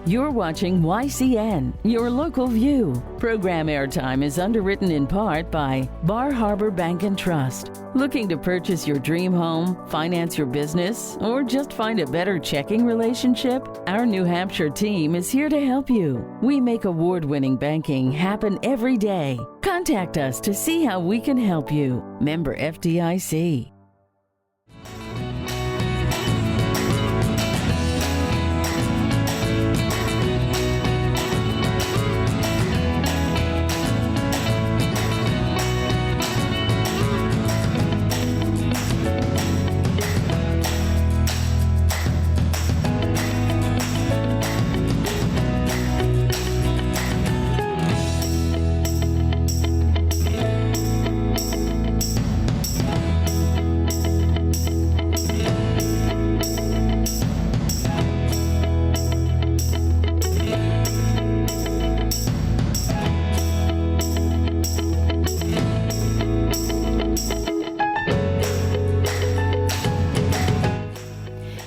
You're watching YCN, your local view. Program airtime is underwritten in part by Bar Harbor Bank and Trust. Looking to purchase your dream home, finance your business, or just find a better checking relationship? Our New Hampshire team is here to help you. We make award-winning banking happen every day. Contact us to see how we can help you. Member FDIC.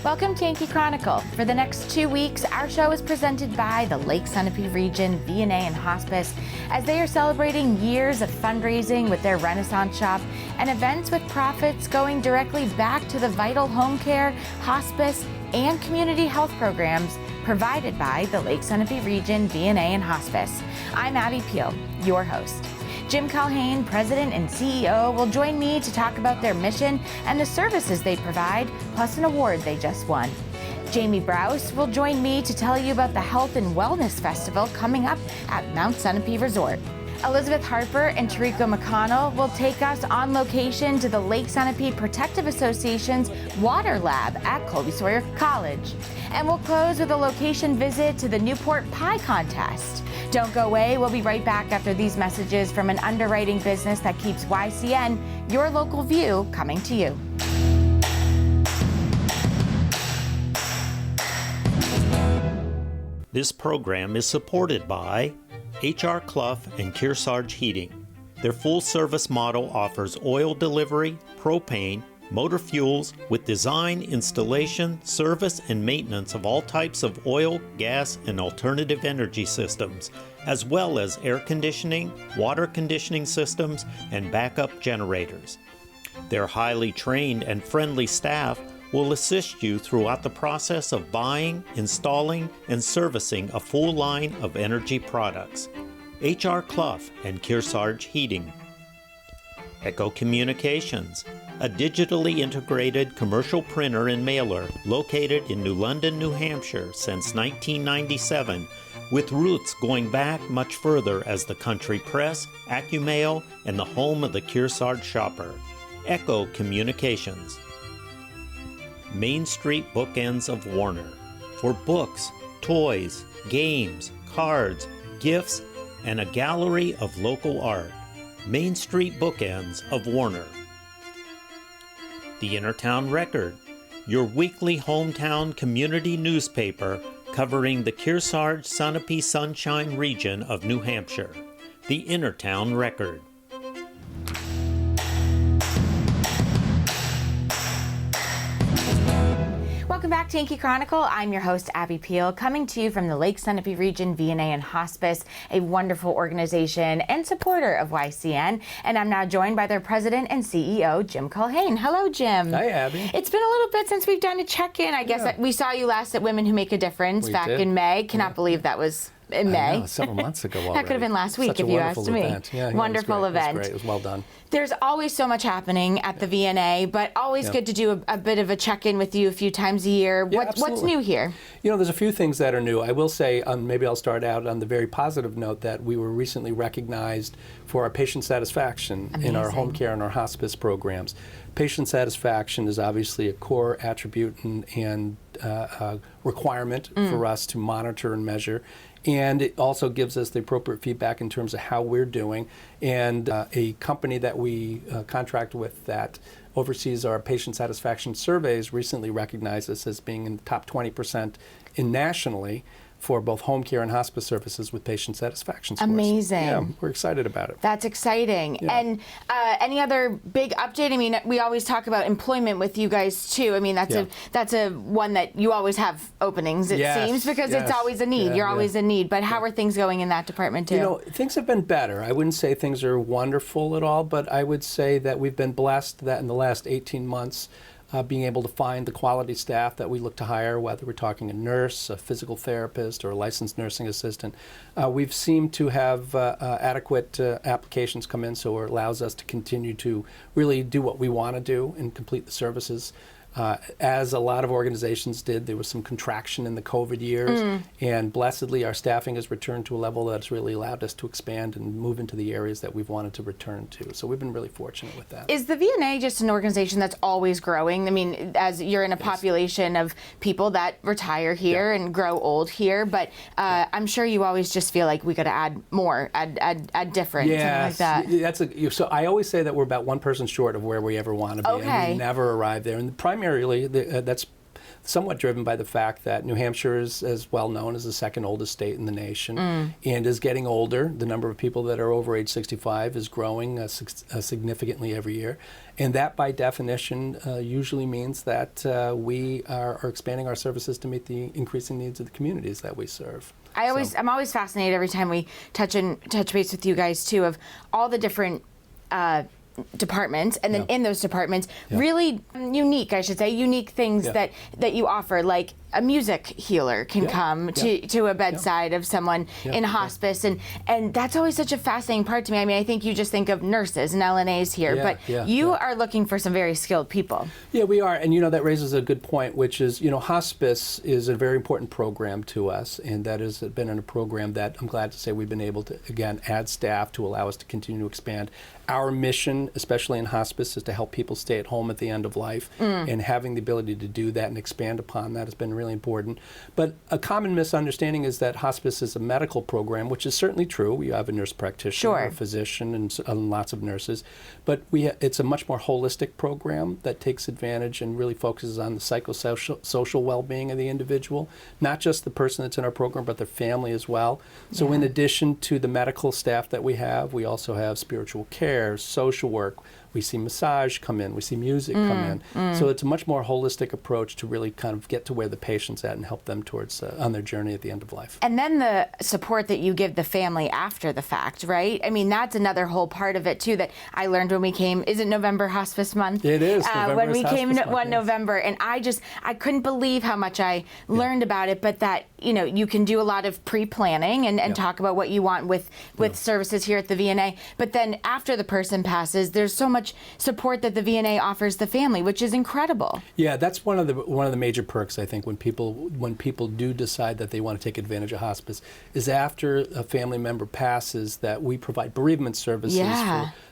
Welcome to Yankee Chronicle. For the next 2 weeks, our show is presented by the Lake Sunapee region, VNA and Hospice, as they are celebrating years of fundraising with their Renaissance Shoppe and events with profits going directly back to the vital home care, hospice, and community health programs provided by the Lake Sunapee region, VNA and Hospice. I'm Abby Peel, your host. Jim Culhane, President and CEO, will join me to talk about their mission and the services they provide, plus an award they just won. Jamie Brause will join me to tell you about the Health and Wellness Festival coming up at Mount Sunapee Resort. Elizabeth Harper and Teriko MacConnel will take us on location to the Lake Sunapee Protective Association's Water Lab at Colby-Sawyer College. And we'll close with a location visit to the Newport Pie Contest. Don't go away. We'll be right back after these messages from an underwriting business that keeps YCN, your local view, coming to you. This program is supported by H.R. Clough and Kearsarge Heating. Their full-service model offers oil delivery, propane, motor fuels with design, installation, service, and maintenance of all types of oil, gas, and alternative energy systems, as well as air conditioning, water conditioning systems, and backup generators. Their highly trained and friendly staff will assist you throughout the process of buying, installing, and servicing a full line of energy products. H.R. Clough and Kearsarge Heating. Echo Communications, a digitally integrated commercial printer and mailer located in New London, New Hampshire since 1997, with roots going back much further as the country press, AccuMail, and the home of the Kearsarge shopper. Echo Communications. Main Street Bookends of Warner, for books, toys, games, cards, gifts, and a gallery of local art. Main Street Bookends of Warner. The Innertown Record, your weekly hometown community newspaper covering the Kearsarge Sunapee Sunshine region of New Hampshire. The Innertown Record. Welcome back to Yankee Chronicle. I'm your host, Abby Peel, coming to you from the Lake Sunapee region, VNA and Hospice, a wonderful organization and supporter of YCN. And I'm now joined by their president and CEO, Jim Culhane. Hello, Jim. Hi, Abby. It's been a little bit since we've done a check-in. I guess we saw you last at Women Who Make a Difference back in May. Cannot believe that was in May. I know, several months ago already. That could have been last week if you asked me. Event. Yeah, wonderful event. It was great. It was well done. There's always so much happening at the VNA, but always good to do a bit of a check-in with you a few times a year. What's new here? You know, there's a few things that are new. I will say, maybe I'll start out on the very positive note that we were recently recognized for our patient satisfaction in our home care and our hospice programs. Patient satisfaction is obviously a core attribute and requirement for us to monitor and measure. And it also gives us the appropriate feedback in terms of how we're doing. And a company that we contract with that oversees our patient satisfaction surveys recently recognized us as being in the top 20% nationally for both home care and hospice services with patient satisfaction scores. Amazing. Yeah, we're excited about it. That's exciting. Yeah. And any other big update? I mean, we always talk about employment with you guys too. I mean, that's a one that you always have openings, it seems, because it's always a need. You're always in need. But how are things going in that department too? You know, things have been better. I wouldn't say things are wonderful at all, but I would say that we've been blessed that in the last 18 months, being able to find the quality staff that we look to hire, whether we're talking a nurse, a physical therapist, or a licensed nursing assistant. We've seemed to have adequate applications come in, so it allows us to continue to really do what we want to do and complete the services. As a lot of organizations did, there was some contraction in the COVID years, and blessedly our staffing has returned to a level that's really allowed us to expand and move into the areas that we've wanted to return to. So we've been really fortunate with that. Is the VNA just an organization that's always growing? I mean, as you're in a population of people that retire here and grow old here, but I'm sure you always just feel like we got to add more, add different, something like that. So I always say that we're about one person short of where we ever want to be, and we never arrive there. And primarily, that's somewhat driven by the fact that New Hampshire is as well known as the second oldest state in the nation and is getting older. The number of people that are over age 65 is growing significantly every year. And that, by definition, usually means that we are expanding our services to meet the increasing needs of the communities that we serve. I'm always fascinated every time we touch base with you guys, too, of all the different departments, and then in those departments, really unique things that you offer, like a music healer can come to a bedside of someone in hospice, and that's always such a fascinating part to me. I mean, I think you just think of nurses and LNAs here, but you are looking for some very skilled people. Yeah, we are, and that raises a good point, which is, hospice is a very important program to us, and that has been in a program that I'm glad to say we've been able to, again, add staff to allow us to continue to expand. Our mission, especially in hospice, is to help people stay at home at the end of life, and having the ability to do that and expand upon that has been really important. But a common misunderstanding is that hospice is a medical program, which is certainly true. We have a nurse practitioner, a physician, and lots of nurses. But it's a much more holistic program that takes advantage and really focuses on the psychosocial well-being of the individual, not just the person that's in our program, but their family as well. So in addition to the medical staff that we have, we also have spiritual care, social work. We see massage come in, we see music come in. So it's a much more holistic approach to really kind of get to where the patient's at and help them towards on their journey at the end of life. And then the support that you give the family after the fact, right? I mean, that's another whole part of it too that I learned when we came. Is it November Hospice Month? It is. When we came one November, and I couldn't believe how much I learned about it, but that you can do a lot of pre-planning and talk about what you want with services here at the VNA. But then after the person passes, there's so much support that the VNA offers the family, which is incredible. Yeah, that's one of the major perks, I think, when people do decide that they want to take advantage of hospice, is after a family member passes that we provide bereavement services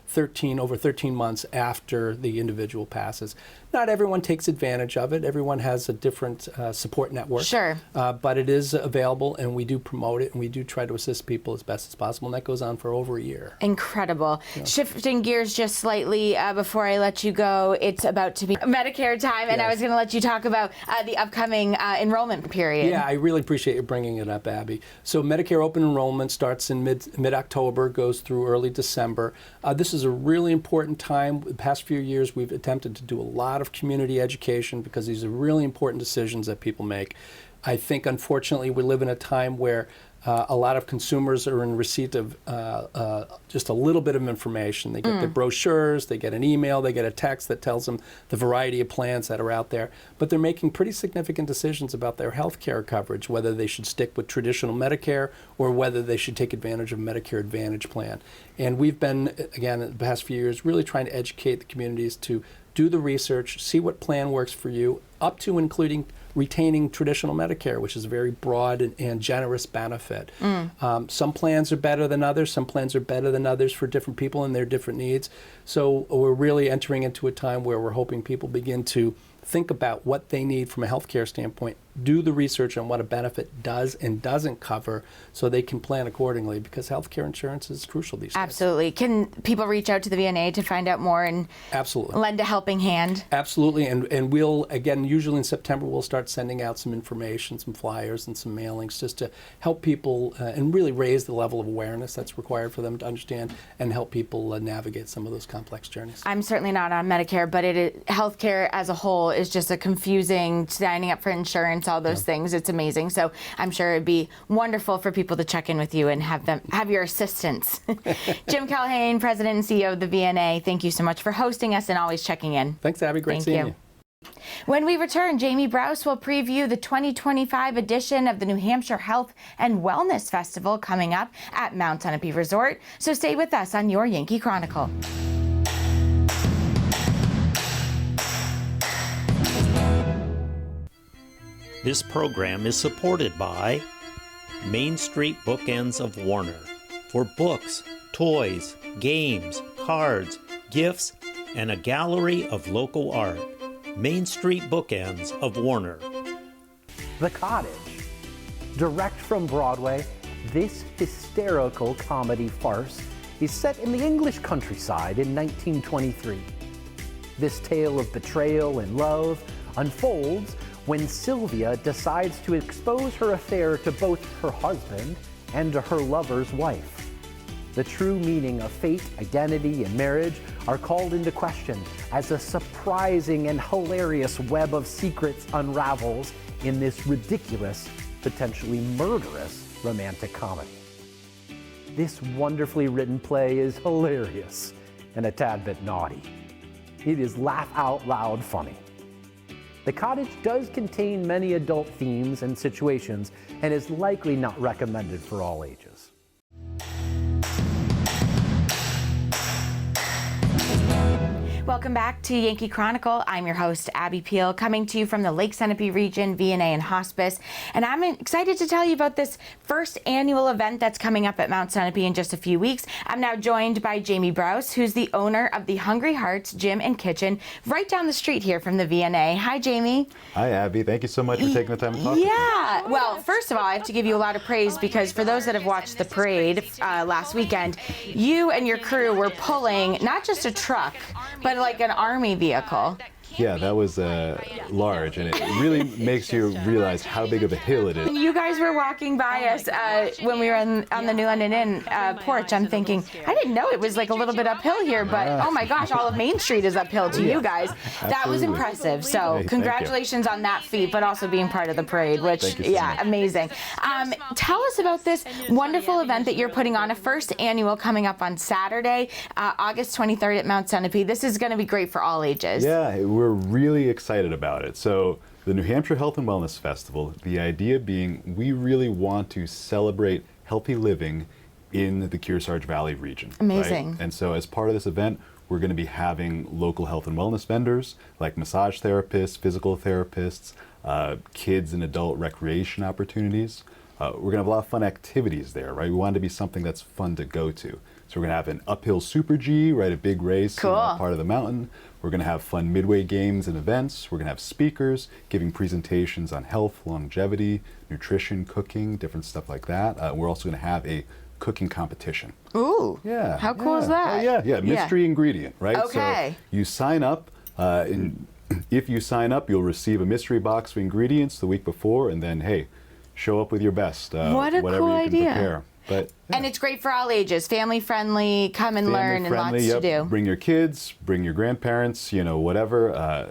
for over 13 months after the individual passes. Not everyone takes advantage of it. Everyone has a different support network. Sure. But it is available, and we do promote it, and we do try to assist people as best as possible, and that goes on for over a year. Incredible. Yeah. Shifting gears just slightly before I let you go, it's about to be Medicare time, and I was going to let you talk about the upcoming enrollment period. Yeah, I really appreciate you bringing it up, Abby. So Medicare open enrollment starts in mid-October, goes through early December. This is a really important time. The past few years, we've attempted to do a lot of community education because these are really important decisions that people make. I think, unfortunately, we live in a time where a lot of consumers are in receipt of just a little bit of information. They get the brochures, they get an email, they get a text that tells them the variety of plans that are out there. But they're making pretty significant decisions about their health care coverage, whether they should stick with traditional Medicare or whether they should take advantage of a Medicare Advantage plan. And we've been, again, in the past few years, really trying to educate the communities to do the research, see what plan works for you, up to including retaining traditional Medicare, which is a very broad and generous benefit. Some plans are better than others. Some plans are better than others for different people and their different needs. So we're really entering into a time where we're hoping people begin to think about what they need from a healthcare standpoint, do the research on what a benefit does and doesn't cover so they can plan accordingly, because healthcare insurance is crucial these days. Absolutely. Can people reach out to the VNA to find out more and absolutely lend a helping hand? Absolutely. And we'll, again, usually in September, we'll start sending out some information, some flyers and some mailings just to help people and really raise the level of awareness that's required for them to understand and help people navigate some of those complex journeys. I'm certainly not on Medicare, but healthcare as a whole is just a confusing, signing up for insurance, all those things. It's amazing. So I'm sure it'd be wonderful for people to check in with you and have your assistance. Jim Culhane, President and CEO of the VNA, thank you so much for hosting us and always checking in. Thanks, Abby. Great seeing you. When we return, Jamie Brause will preview the 2025 edition of the New Hampshire Health and Wellness Festival coming up at Mount Sunapee Resort. So stay with us on your Yankee Chronicle. This program is supported by Main Street Bookends of Warner for books, toys, games, cards, gifts, and a gallery of local art. Main Street Bookends of Warner. The Cottage. Direct from Broadway, this hysterical comedy farce is set in the English countryside in 1923. This tale of betrayal and love unfolds when Sylvia decides to expose her affair to both her husband and to her lover's wife. The true meaning of fate, identity, and marriage are called into question as a surprising and hilarious web of secrets unravels in this ridiculous, potentially murderous romantic comedy. This wonderfully written play is hilarious and a tad bit naughty. It is laugh out loud funny. The Cottage does contain many adult themes and situations and is likely not recommended for all ages. Welcome back to Yankee Chronicle. I'm your host, Abby Peel, coming to you from the Lake Sunapee region, VNA and Hospice. And I'm excited to tell you about this first annual event that's coming up at Mount Sunapee in just a few weeks. I'm now joined by Jamie Brause, who's the owner of the Hungry Hearts Gym and Kitchen right down the street here from the VNA. Hi, Jamie. Hi, Abby. Thank you so much for taking the time to talk to me. Yeah. Well, first of all, I have to give you a lot of praise because for those that have watched the parade last weekend, you and your crew were pulling not just a truck, but like an army vehicle. Yeah, that was large, and it really makes you realize how big of a hill it is. You guys were walking by us when we were on the New London Inn porch. I'm thinking, I didn't know it was like a little bit uphill here, but oh my gosh, all of Main Street is uphill to you guys. That was impressive. So congratulations on that feat, but also being part of the parade, which, yeah, amazing. Tell us about this wonderful event that you're putting on, a first annual coming up on Saturday, August 23rd at Mount Sunapee. This is going to be great for all ages. Yeah, we're really excited about it. So the New Hampshire Health and Wellness Festival, the idea being we really want to celebrate healthy living in the Kearsarge Valley region. Amazing. Right? And so as part of this event, we're going to be having local health and wellness vendors like massage therapists, physical therapists, kids and adult recreation opportunities. We're going to have a lot of fun activities there, right? We want it to be something that's fun to go to. So we're going to have an uphill Super G, right, a big race in part of the mountain. We're going to have fun midway games and events. We're going to have speakers giving presentations on health, longevity, nutrition, cooking, different stuff like that. We're also going to have a cooking competition. Ooh. Yeah. How cool is that? Oh, yeah. Mystery ingredient, right? Okay. So you sign up. If you sign up, you'll receive a mystery box of ingredients the week before, and then, hey, show up with your best. What a whatever cool you can idea. Prepare. But, yeah. And it's great for all ages, family friendly, come and learn, and lots to do. Bring your kids, bring your grandparents, whatever.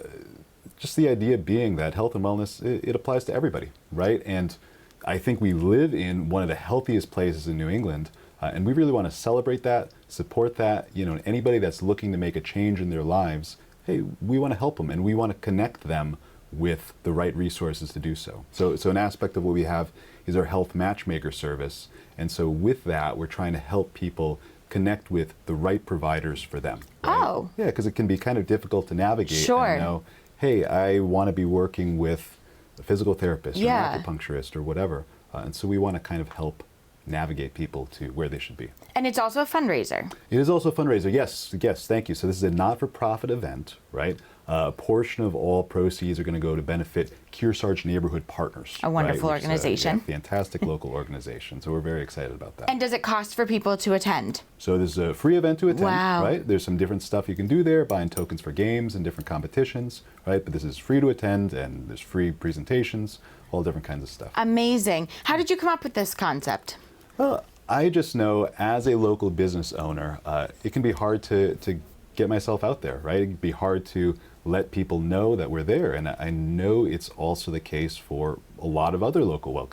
Just the idea being that health and wellness, it applies to everybody, right? And I think we live in one of the healthiest places in New England, and we really want to celebrate that, support that. Anybody that's looking to make a change in their lives, hey, we want to help them, and we want to connect them with the right resources to do so. So an aspect of what we have is our health matchmaker service. And so with that, we're trying to help people connect with the right providers for them. Right? Oh. Yeah, because it can be kind of difficult to navigate. Sure. And know, hey, I want to be working with a physical therapist or an acupuncturist or whatever. And so we want to kind of help navigate people to where they should be. And it's also a fundraiser. It is also a fundraiser. Yes, thank you. So this is a not-for-profit event, right? A portion of all proceeds are going to go to benefit Kearsarge Neighborhood Partners. A wonderful right, which is organization. Fantastic local organization. So we're very excited about that. And does it cost for people to attend? So there's a free event to attend, Wow. right? There's some different stuff you can do there, buying tokens for games and different competitions, right? But this is free to attend, and there's free presentations, all different kinds of stuff. Amazing. How did you come up with this concept? Well, I just know as a local business owner, it can be hard to get myself out there, right? It can be hard to let people know that we're there, and I know it's also the case for a lot of other local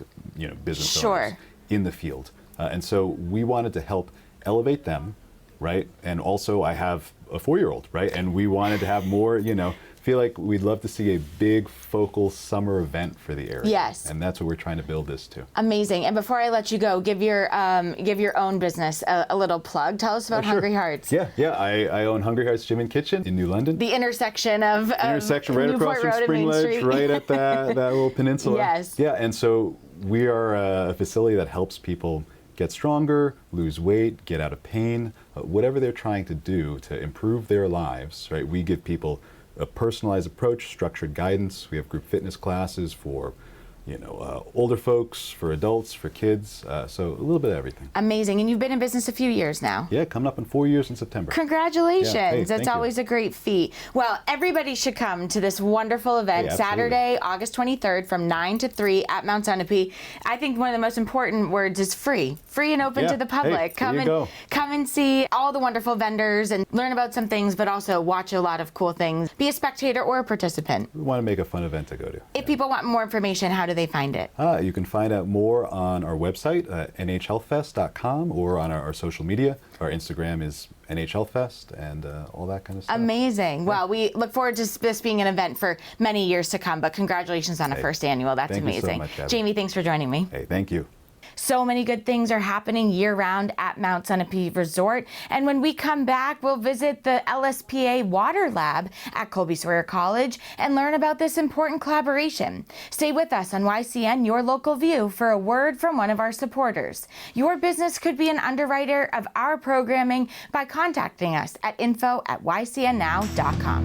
business owners in the field. And so we wanted to help elevate them, right? And also I have a 4-year-old, right? And we wanted to have more, feel like we'd love to see a big focal summer event for the area. Yes. And that's what we're trying to build this to. Amazing. And before I let you go, give your own business a little plug. Tell us about Sure. Hungry Hearts. Yeah. I own Hungry Hearts Gym and Kitchen in New London. The intersection of Intersection right Newport across from Road and Spring Main Ledge, Street. right at that little peninsula. Yes. Yeah, and so we are a facility that helps people get stronger, lose weight, get out of pain, whatever they're trying to do to improve their lives, right? We give people a personalized approach, structured guidance. We have group fitness classes for older folks, for adults, for kids, so a little bit of everything. Amazing. And you've been in business a few years now. Yeah, coming up in 4 years in September. Congratulations. Yeah, hey, That's thank always you. a great feat. Well, everybody should come to this wonderful event Hey, absolutely. Saturday, August 23rd from 9 to 3 at Mount Sunapee. I think one of the most important words is free. Free and open Yeah. to the public. Hey, there you go. Come and see all the wonderful vendors and learn about some things, but also watch a lot of cool things. Be a spectator or a participant. We want to make a fun event to go to. If people want more information, how do they find it? You can find out more on our website, nhhealthfest.com, or on our social media. Our Instagram is NHHealthFest and all that kind of stuff. Amazing. Well, we look forward to this being an event for many years to come, but congratulations on a first annual. That's thank you so amazing. much, Abby. Jamie, thanks for joining me. Hey, thank you. So many good things are happening year-round at Mount Sunapee Resort. And when we come back, we'll visit the LSPA Water Lab at Colby-Sawyer College and learn about this important collaboration. Stay with us on YCN, Your Local View, for a word from one of our supporters. Your business could be an underwriter of our programming by contacting us at info@ycnnow.com.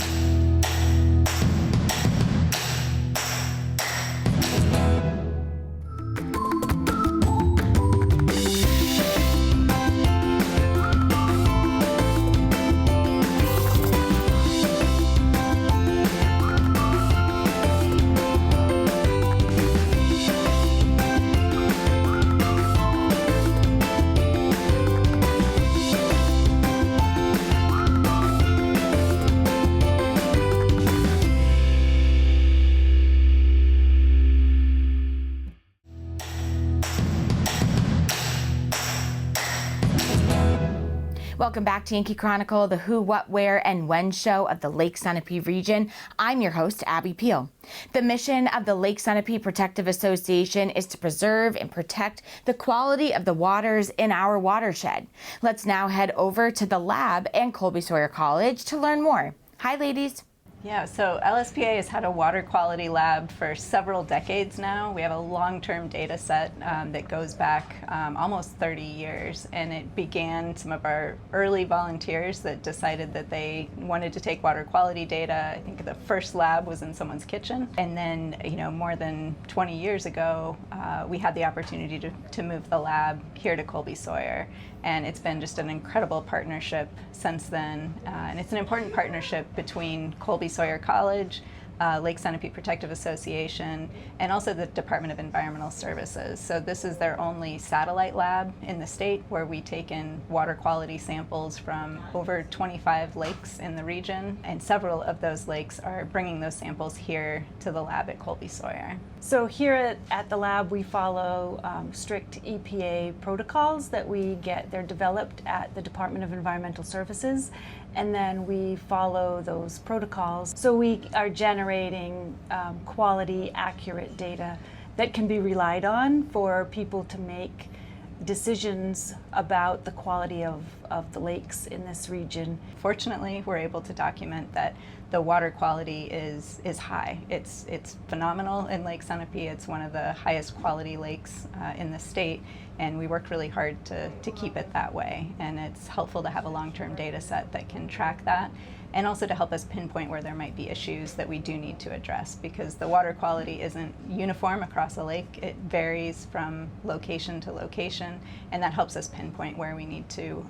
Welcome back to Yankee Chronicle, the who, what, where, and when show of the Lake Sunapee region. I'm your host, Abby Peel. The mission of the Lake Sunapee Protective Association is to preserve and protect the quality of the waters in our watershed. Let's now head over to the lab and Colby-Sawyer College to learn more. Hi, ladies. Yeah, so LSPA has had a water quality lab for several decades now. We have a long-term data set that goes back almost 30 years, and it began some of our early volunteers that decided that they wanted to take water quality data. I think the first lab was in someone's kitchen, and then more than 20 years ago, we had the opportunity to move the lab here to Colby-Sawyer. And it's been just an incredible partnership since then. And it's an important partnership between Colby-Sawyer College, Lake Sunapee Protective Association, and also the Department of Environmental Services. So this is their only satellite lab in the state where we take in water quality samples from over 25 lakes in the region. And several of those lakes are bringing those samples here to the lab at Colby-Sawyer. So here at the lab, we follow strict EPA protocols that we get. They're developed at the Department of Environmental Services, and then we follow those protocols. So we are generating quality, accurate data that can be relied on for people to make decisions about the quality of the lakes in this region. Fortunately, we're able to document that the water quality is high. It's phenomenal in Lake Sunapee. It's one of the highest quality lakes in the state, and we worked really hard to keep it that way. And it's helpful to have a long-term data set that can track that. and also to help us pinpoint where there might be issues that we do need to address, because the water quality isn't uniform across a lake. It varies from location to location, and that helps us pinpoint where we need to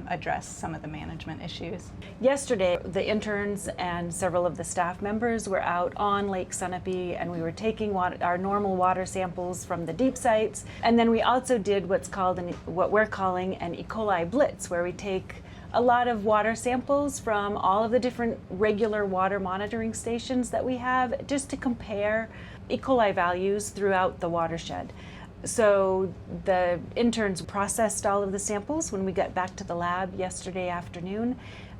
address some of the management issues. Yesterday, the interns and several of the staff members were out on Lake Sunapee, and we were taking our normal water samples from the deep sites, and then we also did what we're calling an E. coli blitz, where we take a lot of water samples from all of the different regular water monitoring stations that we have, just to compare E. coli values throughout the watershed. So the interns processed all of the samples when we got back to the lab yesterday afternoon,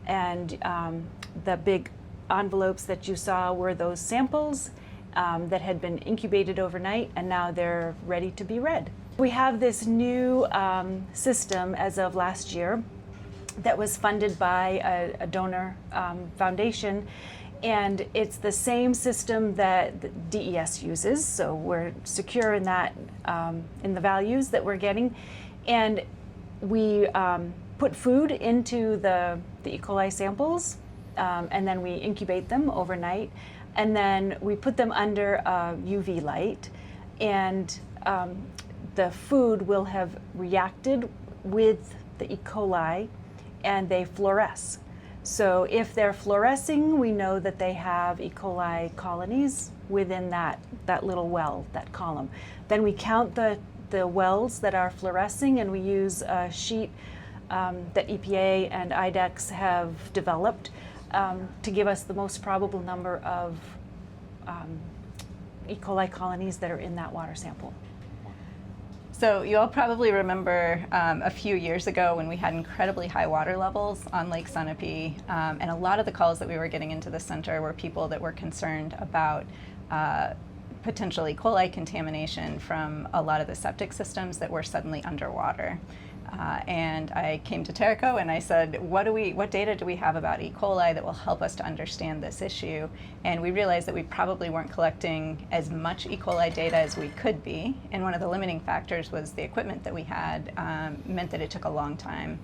and the big envelopes that you saw were those samples that had been incubated overnight, and now they're ready to be read. We have this new system as of last year that was funded by a donor foundation, and it's the same system that the DES uses, so we're secure in that, in the values that we're getting. And we put food into the E. coli samples, and then we incubate them overnight, and then we put them under UV light, and the food will have reacted with the E. coli, and they fluoresce. So if they're fluorescing, we know that they have E. coli colonies within that little well, that column. Then we count the wells that are fluorescing, and we use a sheet that EPA and IDEX have developed to give us the most probable number of E. coli colonies that are in that water sample. So you all probably remember a few years ago when we had incredibly high water levels on Lake Sunapee, and a lot of the calls that we were getting into the center were people that were concerned about potential E. coli contamination from a lot of the septic systems that were suddenly underwater. And I came to Teriko and I said, what data do we have about E. coli that will help us to understand this issue? And we realized that we probably weren't collecting as much E. coli data as we could be. And one of the limiting factors was the equipment that we had meant that it took a long time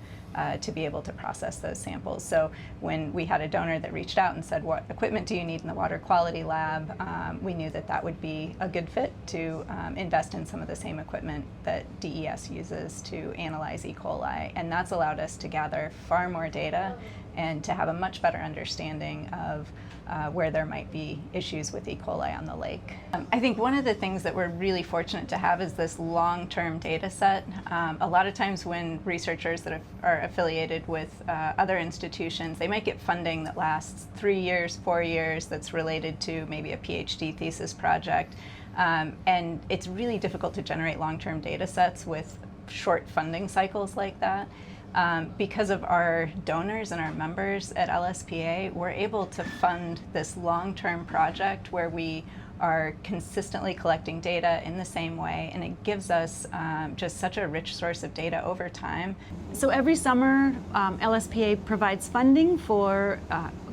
to be able to process those samples. So when we had a donor that reached out and said, what equipment do you need in the water quality lab, we knew that that would be a good fit to invest in some of the same equipment that DES uses to analyze E. coli. And that's allowed us to gather far more data and to have a much better understanding of where there might be issues with E. coli on the lake. I think one of the things that we're really fortunate to have is this long-term data set. A lot of times when researchers that are affiliated with other institutions, they might get funding that lasts 3 years, 4 years, that's related to maybe a PhD thesis project. And it's really difficult to generate long-term data sets with short funding cycles like that. Because of our donors and our members at LSPA, we're able to fund this long-term project where we are consistently collecting data in the same way, and it gives us just such a rich source of data over time. So every summer, LSPA provides funding for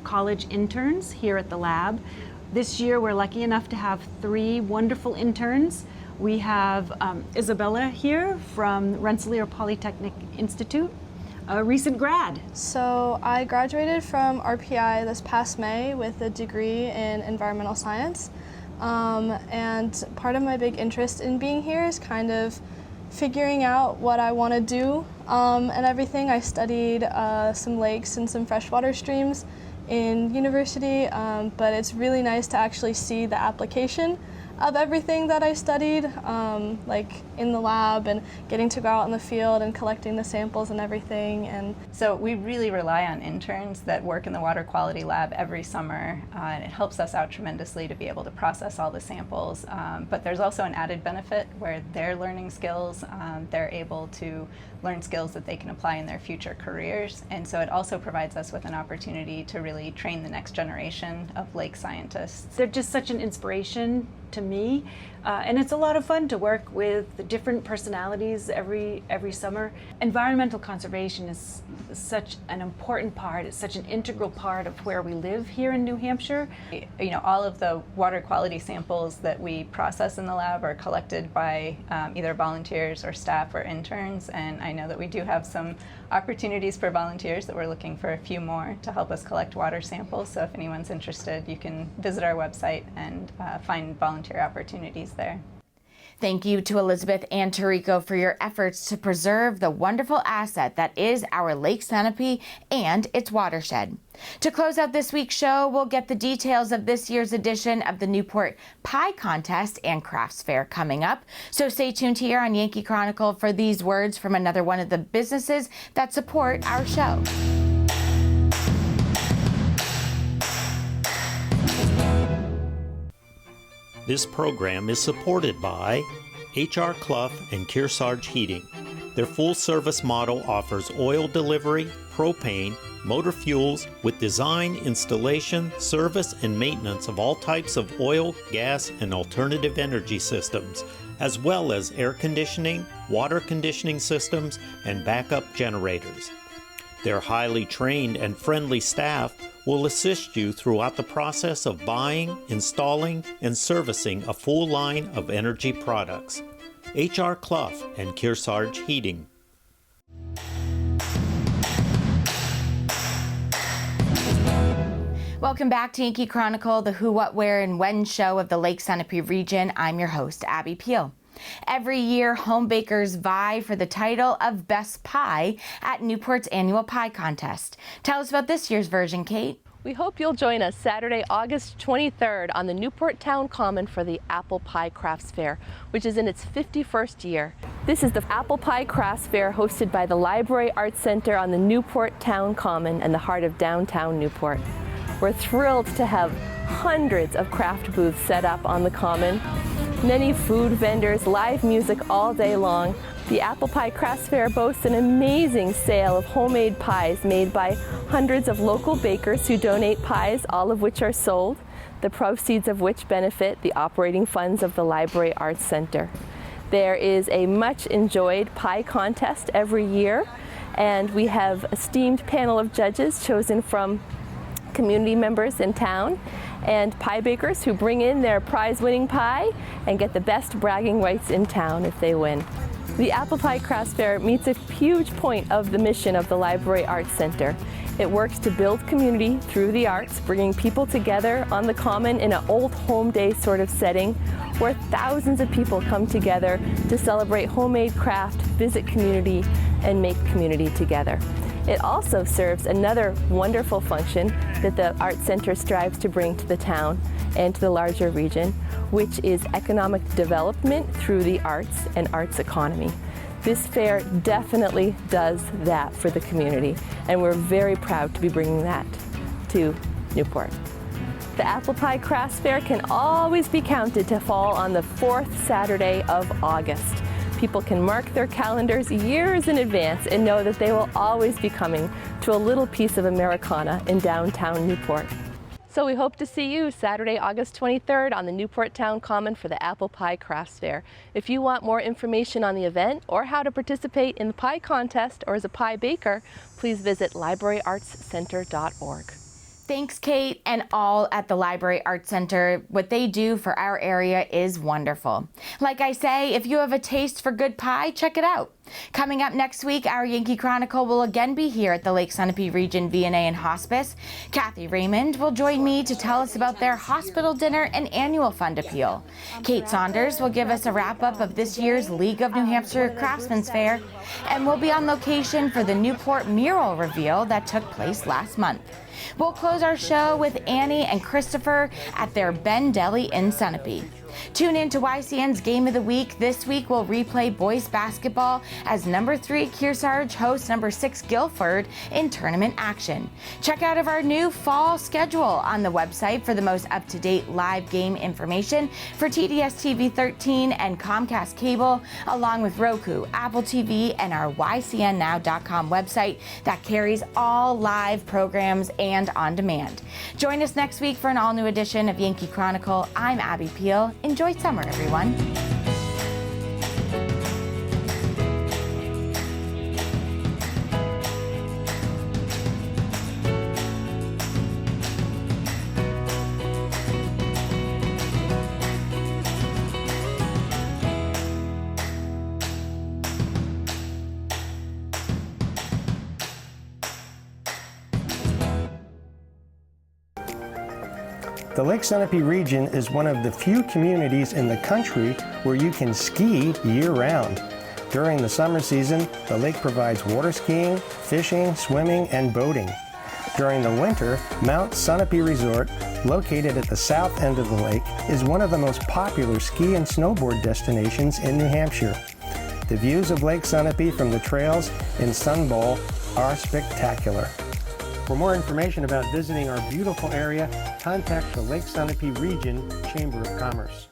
college interns here at the lab. This year, we're lucky enough to have 3 wonderful interns. We have Isabella here from Rensselaer Polytechnic Institute, a recent grad. So I graduated from RPI this past May with a degree in environmental science. And part of my big interest in being here is kind of figuring out what I want to do and everything. I studied some lakes and some freshwater streams in university, but it's really nice to actually see the application of everything that I studied, like in the lab and getting to go out in the field and collecting the samples and everything. And so we really rely on interns that work in the water quality lab every summer, and it helps us out tremendously to be able to process all the samples. But there's also an added benefit where they're learning skills, they're able to learn skills that they can apply in their future careers. And so it also provides us with an opportunity to really train the next generation of lake scientists. They're just such an inspiration to me. And it's a lot of fun to work with the different personalities every summer. Environmental conservation is such an important part, it's such an integral part of where we live here in New Hampshire. You know, all of the water quality samples that we process in the lab are collected by either volunteers or staff or interns, and I know that we do have some opportunities for volunteers that we're looking for a few more to help us collect water samples. So if anyone's interested, you can visit our website and find volunteer opportunities there. Thank you to Elizabeth and Teriko for your efforts to preserve the wonderful asset that is our Lake Sunapee and its watershed. To close out this week's show, we'll get the details of this year's edition of the Newport Pie Contest and Crafts Fair coming up. So stay tuned here on Yankee Chronicle for these words from another one of the businesses that support our show. This program is supported by HR Clough and Kearsarge Heating. Their full-service model offers oil delivery, propane, motor fuels with design, installation, service, and maintenance of all types of oil, gas, and alternative energy systems, as well as air conditioning, water conditioning systems, and backup generators. Their highly trained and friendly staff will assist you throughout the process of buying, installing, and servicing a full line of energy products. HR Clough and Kearsarge Heating. Welcome back to Yankee Chronicle, the who, what, where, and when show of the Lake Sunapee region. I'm your host, Abby Peel. Every year, home bakers vie for the title of Best Pie at Newport's annual pie contest. Tell us about this year's version, Kate. We hope you'll join us Saturday, August 23rd on the Newport Town Common for the Apple Pie Crafts Fair, which is in its 51st year. This is the Apple Pie Crafts Fair hosted by the Library Arts Center on the Newport Town Common in the heart of downtown Newport. We're thrilled to have hundreds of craft booths set up on the Common, many food vendors, live music all day long. The Apple Pie Crafts Fair boasts an amazing sale of homemade pies made by hundreds of local bakers who donate pies, all of which are sold, the proceeds of which benefit the operating funds of the Library Arts Center. There is a much enjoyed pie contest every year, and we have an esteemed panel of judges chosen from community members in town and pie bakers who bring in their prize-winning pie and get the best bragging rights in town if they win. The Apple Pie Crafts Fair meets a huge point of the mission of the Library Arts Center. It works to build community through the arts, bringing people together on the Common in an old home day sort of setting where thousands of people come together to celebrate homemade craft, visit community, and make community together. It also serves another wonderful function that the Arts Center strives to bring to the town and to the larger region, which is economic development through the arts and arts economy. This fair definitely does that for the community, and we're very proud to be bringing that to Newport. The Apple Pie Crafts Fair can always be counted to fall on the 4th Saturday of August. People can mark their calendars years in advance and know that they will always be coming to a little piece of Americana in downtown Newport. So we hope to see you Saturday, August 23rd on the Newport Town Common for the Apple Pie Crafts Fair. If you want more information on the event or how to participate in the pie contest or as a pie baker, please visit libraryartscenter.org. Thanks, Kate, and all at the Library Arts Center. What they do for our area is wonderful. Like I say, if you have a taste for good pie, check it out. Coming up next week, our Yankee Chronicle will again be here at the Lake Sunapee Region VNA and Hospice. Kathy Raymond will join me to tell us about their hospital dinner and annual fund appeal. Kate Saunders will give us a wrap-up of this year's League of New Hampshire Craftsmen's Fair, and we'll be on location for the Newport mural reveal that took place last month. We'll close our show with Annie and Christopher at their Ben Deli in Sunapee. Tune in to YCN's Game of the Week. This week we'll replay boys basketball as number 3 Kearsarge hosts number 6 Guilford in tournament action. Check out our new fall schedule on the website for the most up-to-date live game information for TDS TV 13 and Comcast Cable, along with Roku, Apple TV, and our YCNnow.com website that carries all live programs and on demand. Join us next week for an all-new edition of Yankee Chronicle. I'm Abby Peel. Enjoy summer, everyone. The Lake Sunapee region is one of the few communities in the country where you can ski year-round. During the summer season, the lake provides water skiing, fishing, swimming, and boating. During the winter, Mount Sunapee Resort, located at the south end of the lake, is one of the most popular ski and snowboard destinations in New Hampshire. The views of Lake Sunapee from the trails in Sun Bowl are spectacular. For more information about visiting our beautiful area, contact the Lake Sunapee Region Chamber of Commerce.